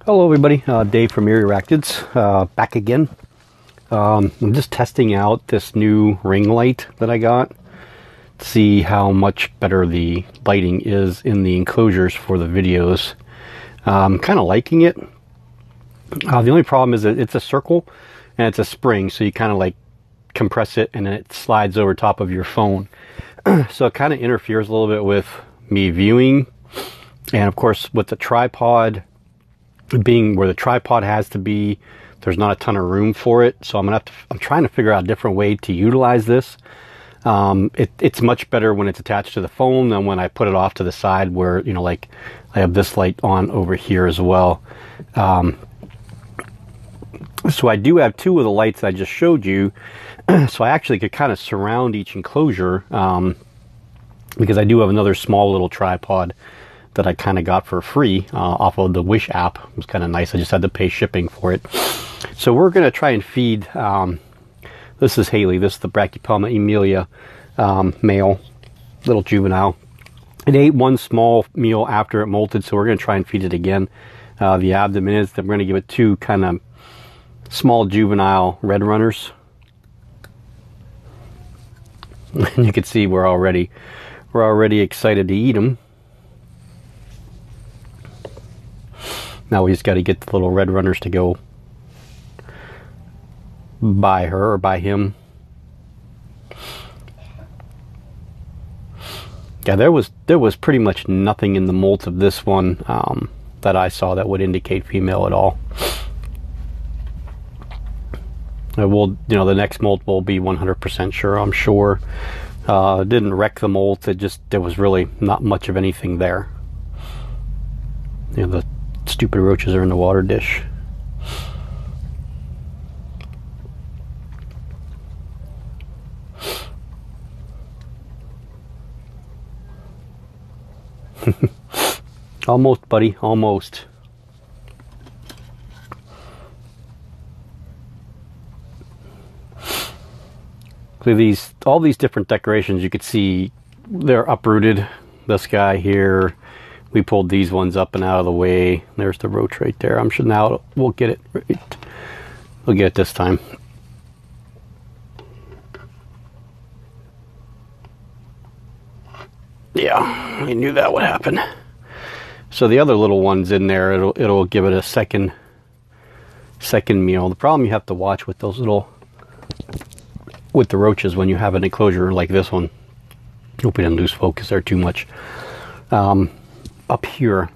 Hello everybody, Dave from Erie Rackets, back again. I'm just testing out this new ring light that I got to see how much better the lighting is in the enclosures for the videos. I'm kind of liking it. The only problem is that it's a circle and it's a spring, so you kind of like compress it and then it slides over top of your phone. So it kind of interferes a little bit with me viewing, and of course with the tripod being where the tripod has to be, there's not a ton of room for it. So I'm trying to figure out a different way to utilize this. It's much better when it's attached to the phone than when I put it off to the side where, you know, like I have this light on over here as well. So I do have two of the lights I just showed you. So I actually could kind of surround each enclosure, because I do have another small little tripod that I kind of got for free off of the Wish app. It was kind of nice. I just had to pay shipping for it. So we're going to try and feed, this is Haley, this is the Brachypelma emilia male, little juvenile. It ate one small meal after it molted, so we're going to try and feed it again. The abdomen is that we're going to give it two kind of small juvenile red runners. And you can see we're already excited to eat them. Now we just got to get the little red runners to go by her or by him. Yeah, there was pretty much nothing in the molt of this one that I saw that would indicate female at all. You know, the next molt will be 100% sure, I'm sure. It didn't wreck the molt. There was really not much of anything there. You know, the stupid roaches are in the water dish. Almost, buddy, almost. All these different decorations, you could see they're uprooted. This guy here, we pulled these ones up and out of the way. There's the roach right there. I'm sure now we'll get it right. We'll get it this time. Yeah, I knew that would happen. So the other little ones in there, it'll give it a second meal. The problem you have to watch with those with the roaches when you have an enclosure like this one. Hope we didn't lose focus there too much. Up here,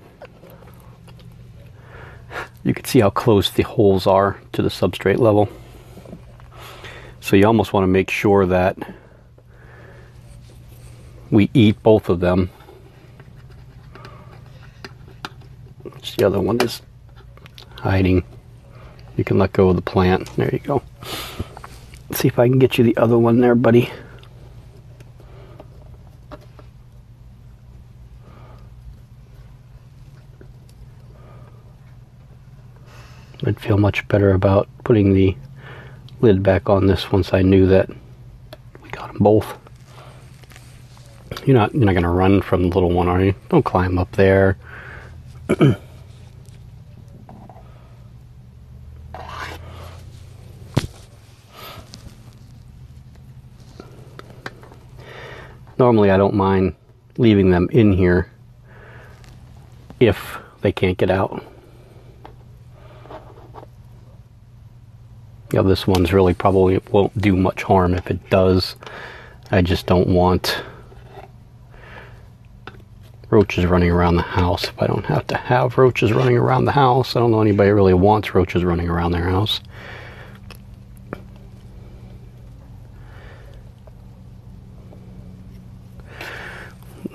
you can see how close the holes are to the substrate level. So you almost want to make sure that we eat both of them. The other one is hiding. You can let go of the plant. There you go. Let's see if I can get you the other one there, buddy. I'd feel much better about putting the lid back on this once I knew that we got them both. You're not going to run from the little one, are you? Don't climb up there. Normally I don't mind leaving them in here if they can't get out. Yeah, this one's really probably won't do much harm. If it does, I just don't want roaches running around the house. If I don't have to have roaches running around the house, I don't know anybody really wants roaches running around their house.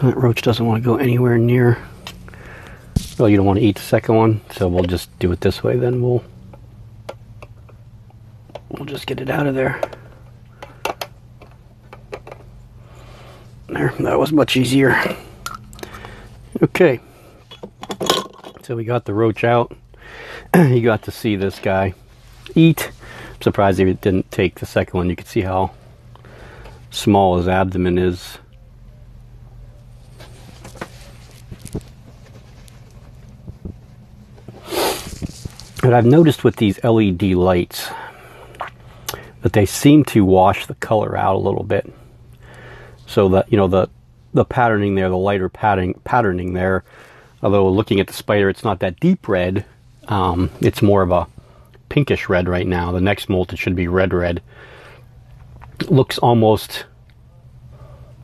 That roach doesn't want to go anywhere near. Well, you don't want to eat the second one, so we'll just do it this way then. We'll just get it out of there. There, that was much easier. Okay, so we got the roach out. You got to see this guy eat. I'm surprised if it didn't take the second one. You can see how small his abdomen is. And I've noticed with these LED lights that they seem to wash the color out a little bit. So that, you know, the patterning there, the lighter patterning there, although looking at the spider, it's not that deep red. It's more of a pinkish red right now. The next molt, it should be red. It looks almost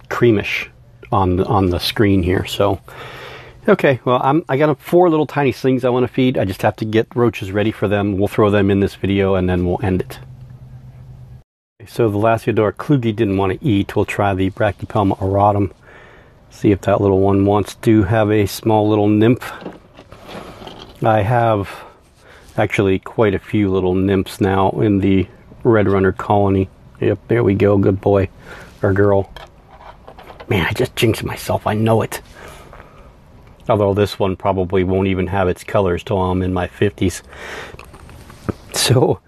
creamish on the screen here. So, okay, well, I got 4 little tiny slings I want to feed. I just have to get roaches ready for them. We'll throw them in this video and then we'll end it. So the Lasiodora Kluge didn't want to eat. We'll try the Brachypelma auratum. See if that little one wants to have a small little nymph. I have actually quite a few little nymphs now in the Red Runner colony. Yep, there we go. Good boy or girl. Man, I just jinxed myself. I know it. Although this one probably won't even have its colors till I'm in my 50s. So,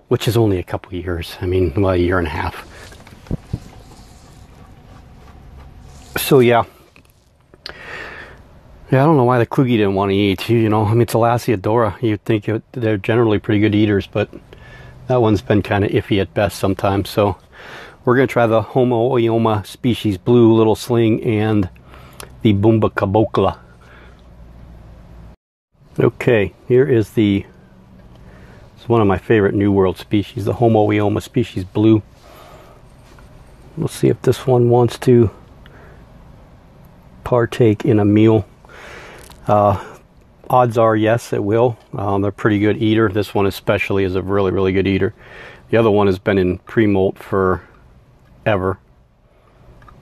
which is only a couple years. I mean, well, a year and a half. So, yeah. Yeah, I don't know why the Kluge didn't want to eat. You know, I mean, it's a Lasiodora. You'd think they're generally pretty good eaters, but that one's been kind of iffy at best sometimes. So, we're going to try the Homoioma species blue little sling and the Bumba cabocla. Okay, here is it's one of my favorite New World species, the Homoioma species blue. We'll see if this one wants to partake in a meal. Odds are yes, it will. They're a pretty good eater. This one especially is a really, really good eater. The other one has been in pre-molt forever.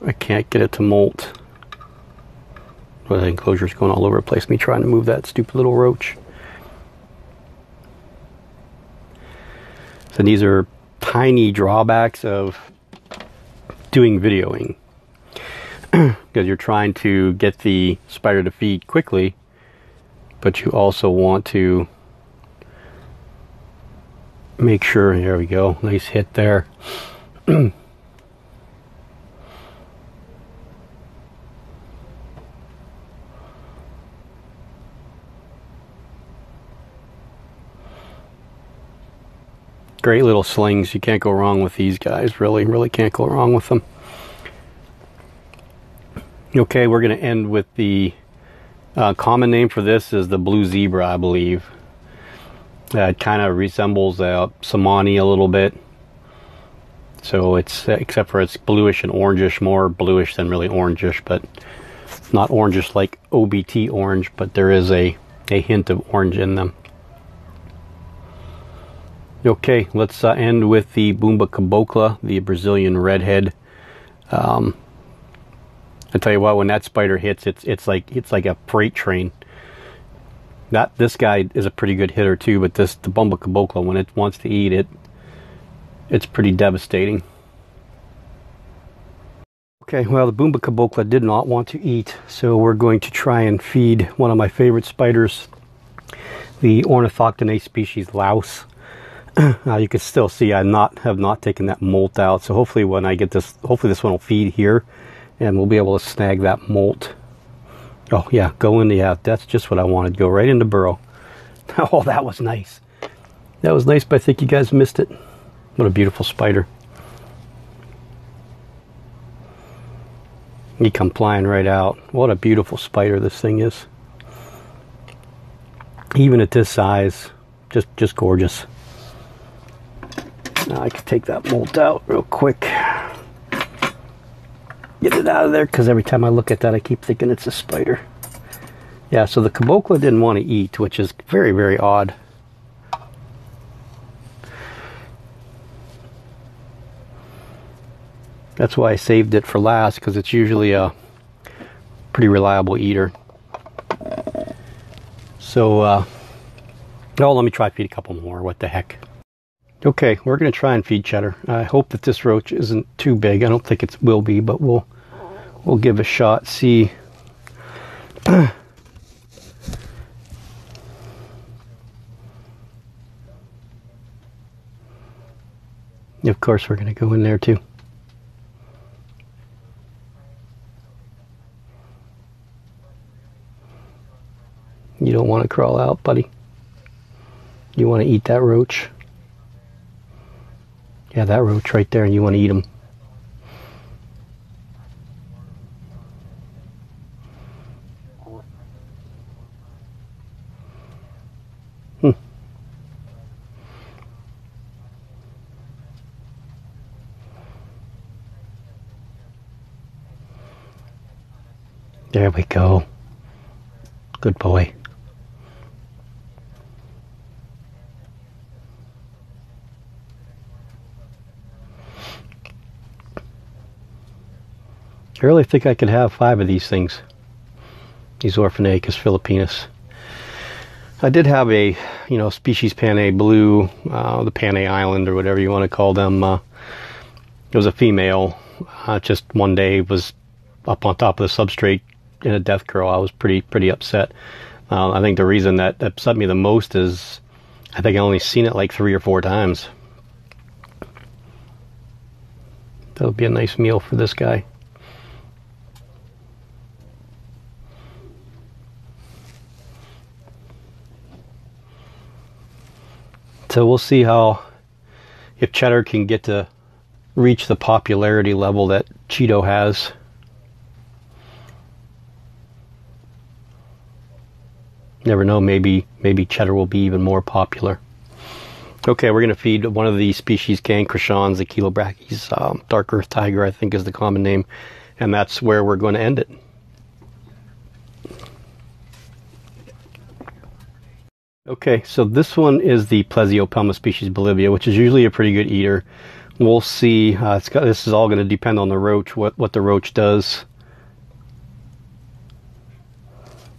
I can't get it to molt. Well, the enclosure's going all over the place. Me trying to move that stupid little roach. So these are tiny drawbacks of doing videoing. Because you're trying to get the spider to feed quickly, but you also want to make sure, there we go, nice hit there. Great little slings. You can't go wrong with these guys. Really can't go wrong with them. Okay, we're going to end with the common name for this is the blue zebra, I believe. It kind of resembles Samani a little bit. So it's, except for it's bluish and orangish, more bluish than really orangish, but not orangish like OBT orange, but there is a hint of orange in them. Okay, let's end with the Bumba cabocla, the Brazilian redhead. I tell you what, when that spider hits, it's like a freight train. This guy is a pretty good hitter too, but the Bumba cabocla, when it wants to eat, it's pretty devastating. Okay, well, the Bumba cabocla did not want to eat, so we're going to try and feed one of my favorite spiders, the Ornithoctone species louse. You can still see I have not taken that molt out, so hopefully when I get this, hopefully this one will feed here and we'll be able to snag that molt. Oh yeah, go in, yeah, that's just what I wanted. Go right into burrow. Oh, that was nice. That was nice, but I think you guys missed it. What a beautiful spider. He come flying right out. What a beautiful spider this thing is. Even at this size, just gorgeous. Now I can take that molt out real quick. Get it out of there, because every time I look at that I keep thinking it's a spider. Yeah, so the cabocla didn't want to eat, which is very, very odd. That's why I saved it for last, because it's usually a pretty reliable eater. So, oh, let me try feed a couple more. What the heck. Okay, we're going to try and feed cheddar. I hope that this roach isn't too big. I don't think it will be, but we'll give a shot. See. Of course, we're going to go in there too. You don't want to crawl out, buddy. You want to eat that roach? Yeah, that roach right there, and you want to eat them. There we go. Good boy. I really think I could have 5 of these things. These Orphanacus philippinus. I did have a, species Panay blue, the Panay Island or whatever you want to call them. It was a female. Just one day was up on top of the substrate in a death curl. I was pretty upset. I think the reason that upset me the most is I think I only seen it like 3 or 4 times. That would be a nice meal for this guy. So we'll see if Cheddar can get to reach the popularity level that Cheeto has. Never know, maybe Cheddar will be even more popular. Okay, we're going to feed one of the species Cancrochons, the Chilobrachys, dark earth tiger, I think is the common name, and that's where we're going to end it. Okay, so this one is the Plesiopelma species Bolivia, which is usually a pretty good eater. We'll see. This is all going to depend on the roach, what the roach does.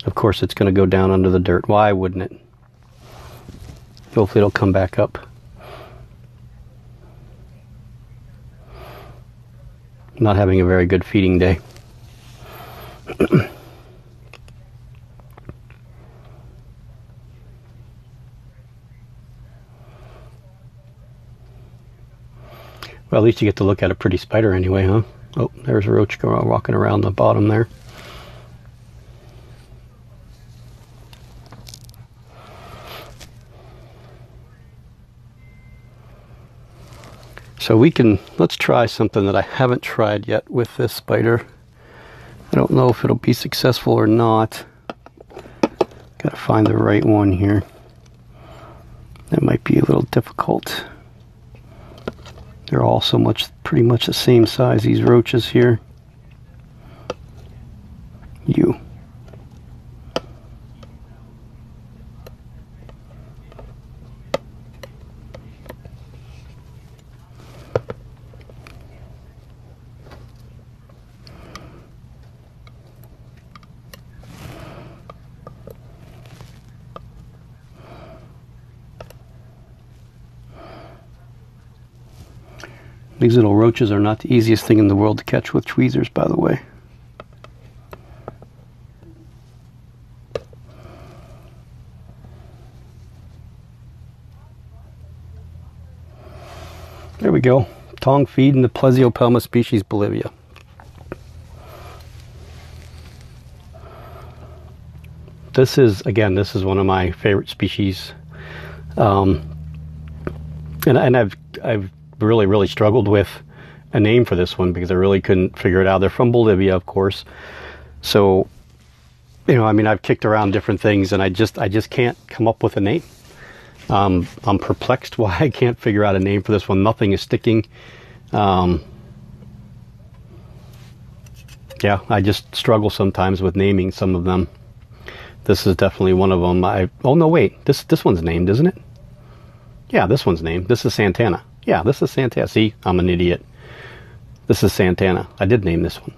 Of course, it's going to go down under the dirt. Why wouldn't it? Hopefully it'll come back up. Not having a very good feeding day. Well, at least you get to look at a pretty spider anyway, huh? Oh, there's a roach walking around the bottom there. So let's try something that I haven't tried yet with this spider. I don't know if it'll be successful or not. Gotta find the right one here. That might be a little difficult. They're all pretty much the same size, these roaches here. You. These little roaches are not the easiest thing in the world to catch with tweezers, by the way. There we go. Tong feed in the Plesiopelma species Bolivia. This is one of my favorite species. And I've really struggled with a name for this one because I really couldn't figure it out. They're from Bolivia, of course. So, I've kicked around different things and I just can't come up with a name. I'm perplexed why I can't figure out a name for this one. Nothing is sticking. Yeah, I just struggle sometimes with naming some of them. This is definitely one of them. Oh no, wait. This one's named, isn't it? Yeah, this one's named. This is Santana. Yeah, this is Santana. See, I'm an idiot. This is Santana. I did name this one.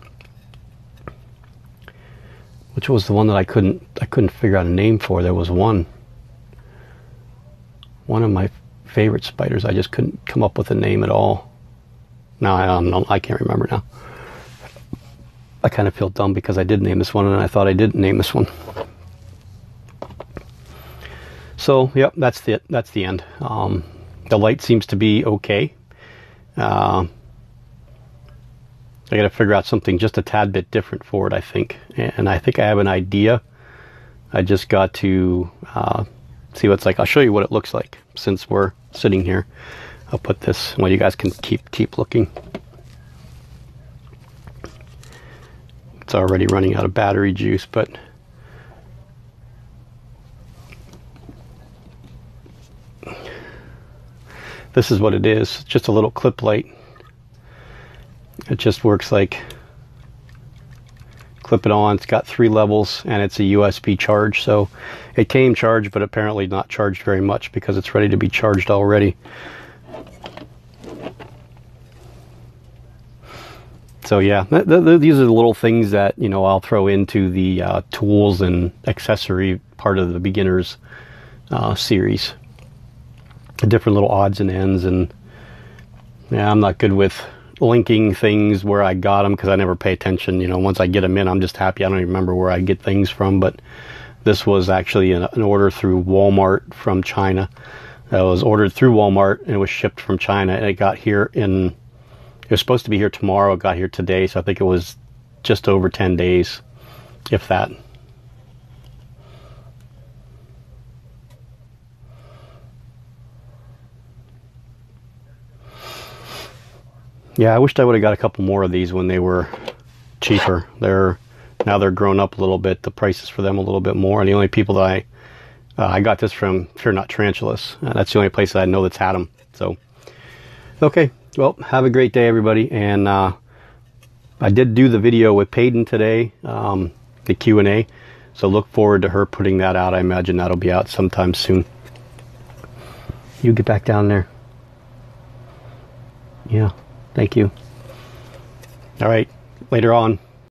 Which was the one that I couldn't figure out a name for. There was one of my favorite spiders. I just couldn't come up with a name at all. Now I don't know. I can't remember now. I kind of feel dumb because I did name this one and I thought I didn't name this one. So, yep, that's the end. The light seems to be okay. I got to figure out something just a tad bit different for it, I think. And I think I have an idea. I just got to see what it's like. I'll show you what it looks like since we're sitting here. I'll put this, well, you guys can keep looking. It's already running out of battery juice, but this is what it is. It's just a little clip light. It just works like clip it on. It's got 3 levels and it's a USB charge. So it came charged, but apparently not charged very much because it's ready to be charged already. So yeah, these are the little things that, you know, I'll throw into the tools and accessory part of the beginners series. The different little odds and ends, and yeah, I'm not good with linking things where I got them because I never pay attention. You know, once I get them in, I'm just happy. I don't even remember where I get things from, but this was actually an order through Walmart from China. It was ordered through Walmart and it was shipped from China, and it got here it was supposed to be here tomorrow. It got here today, so I think it was just over 10 days, if that. Yeah, I wished I would have got a couple more of these when they were cheaper. Now they're grown up a little bit. The prices for them a little bit more. And the only people that I got this from, Fear Not Tarantulas. That's the only place that I know that's had them. So, okay. Well, have a great day, everybody. And I did do the video with Payden today, the Q&A. So look forward to her putting that out. I imagine that'll be out sometime soon. You get back down there. Yeah. Thank you. All right. Later on.